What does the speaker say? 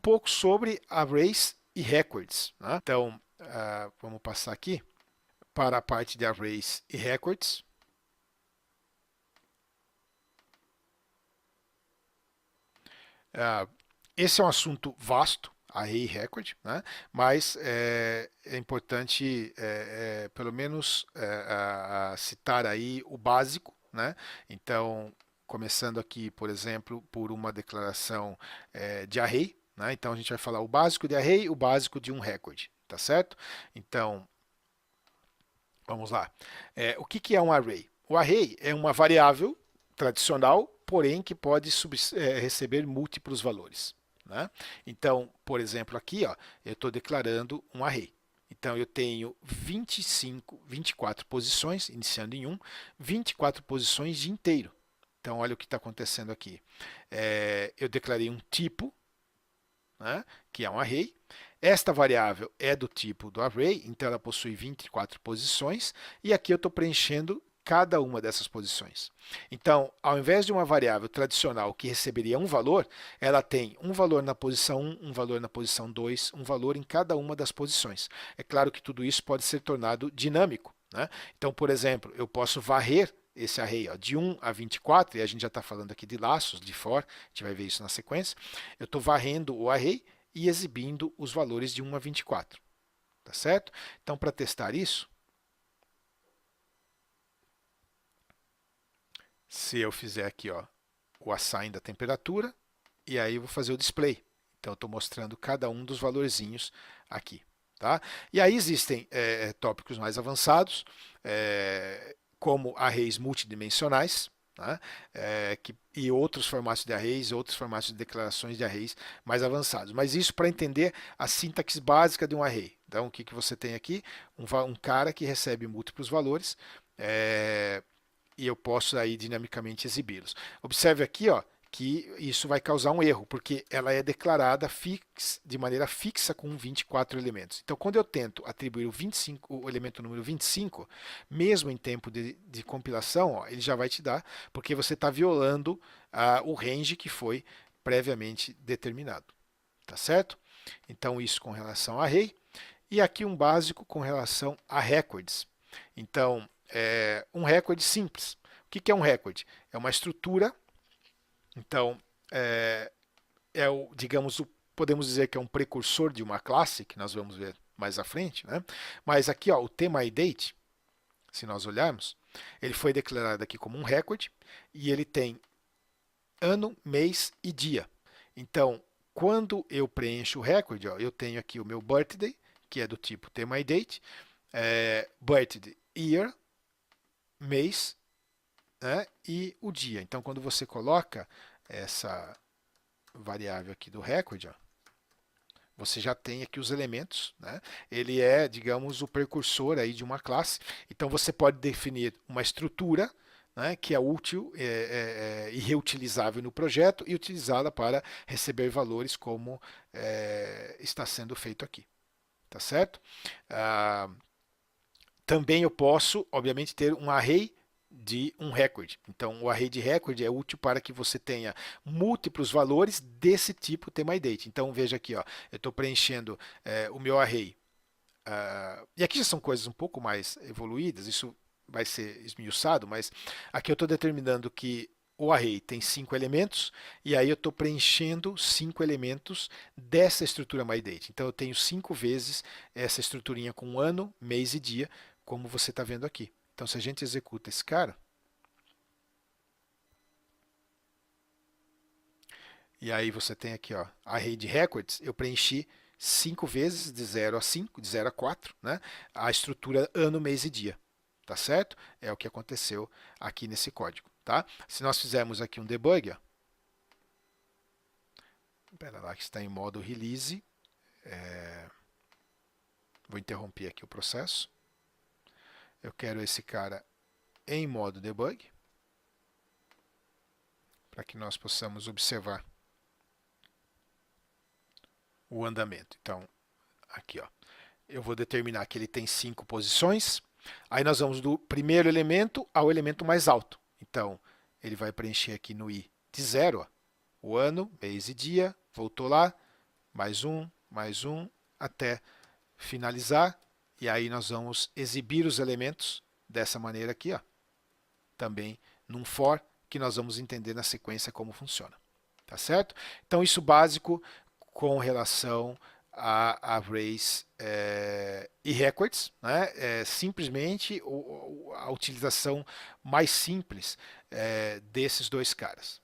pouco sobre arrays e records, né? Então, vamos passar aqui para a parte de arrays e records. Esse é um assunto vasto, array e record, né? Mas é importante pelo menos citar aí o básico, né? Então, começando aqui, por exemplo, por uma declaração de array, né? Então a gente vai falar o básico de array e o básico de um record, tá certo? Então, vamos lá. O que é um array? O array é uma variável tradicional, porém que pode receber múltiplos valores, né? Então, por exemplo, aqui ó, eu estou declarando um array. Então, eu tenho 24 posições, iniciando em 1, 24 posições de inteiro. Então, olha o que está acontecendo aqui. Eu declarei um tipo, né, que é um array. Esta variável é do tipo do array, então ela possui 24 posições, e aqui eu estou preenchendo cada uma dessas posições. Então, ao invés de uma variável tradicional que receberia um valor, ela tem um valor na posição 1, um valor na posição 2, um valor em cada uma das posições. É claro que tudo isso pode ser tornado dinâmico, né? Então, por exemplo, eu posso varrer esse array ó, de 1 a 24, e a gente já está falando aqui de laços, de for, a gente vai ver isso na sequência. Eu estou varrendo o array e exibindo os valores de 1 a 24. Tá certo? Então, para testar isso, se eu fizer aqui ó, o assign da temperatura, e aí eu vou fazer o display. Então, eu estou mostrando cada um dos valorzinhos aqui. Tá? E aí existem tópicos mais avançados, como arrays multidimensionais, né? E outros formatos de arrays, outros formatos de declarações de arrays mais avançados. Mas isso para entender a sintaxe básica de um array. Então, o que você tem aqui? Um cara que recebe múltiplos valores e eu posso aí dinamicamente exibi-los. Observe aqui, ó, que isso vai causar um erro, porque ela é declarada de maneira fixa com 24 elementos. Então, quando eu tento atribuir o elemento número 25, mesmo em tempo de compilação, ó, ele já vai te dar, porque você está violando o range que foi previamente determinado. Tá certo? Então, isso com relação a array. E aqui um básico com relação a records. Então, um recorde simples. O que é um recorde? É uma estrutura. Então, digamos, podemos dizer que é um precursor de uma classe, que nós vamos ver mais à frente, né? Mas aqui, ó, o TMyDate, se nós olharmos, ele foi declarado aqui como um recorde e ele tem ano, mês e dia. Então, quando eu preencho o recorde, ó, eu tenho aqui o meu birthday, que é do tipo TMyDate, birthday year, mês, né, e o dia. Então, quando você coloca essa variável aqui do recorde, ó, você já tem aqui os elementos, né? Ele é, digamos, o precursor aí de uma classe. Então, você pode definir uma estrutura, né, que é útil e reutilizável no projeto e utilizá-la para receber valores como está sendo feito aqui. Tá certo? Também eu posso, obviamente, ter um array de um recorde. Então, o array de recorde é útil para que você tenha múltiplos valores desse tipo TMyDate. Então, veja aqui, ó, eu estou preenchendo o meu array. E aqui já são coisas um pouco mais evoluídas, isso vai ser esmiuçado, mas aqui eu estou determinando que o array tem 5 elementos, e aí eu estou preenchendo 5 elementos dessa estrutura MyDate. Então eu tenho 5 vezes essa estruturinha com ano, mês e dia, como você está vendo aqui. Então, se a gente executa esse cara, e aí você tem aqui, ó, array de records, eu preenchi 5 vezes de 0 a 5, de 0 a 4, né, a estrutura ano, mês e dia. Tá certo? É o que aconteceu aqui nesse código. Tá? Se nós fizermos aqui um debug, ó, espera lá que está em modo release, vou interromper aqui o processo. Eu quero esse cara em modo debug, para que nós possamos observar o andamento. Então, aqui, ó, eu vou determinar que ele tem 5 posições. Aí nós vamos do primeiro elemento ao elemento mais alto. Então, ele vai preencher aqui no i de 0, ó, o ano, mês e dia, voltou lá, mais um, até finalizar. E aí nós vamos exibir os elementos dessa maneira aqui, ó, também num for, que nós vamos entender na sequência como funciona. Tá certo? Então, isso básico com relação a arrays e records, né? Simplesmente a utilização mais simples desses dois caras.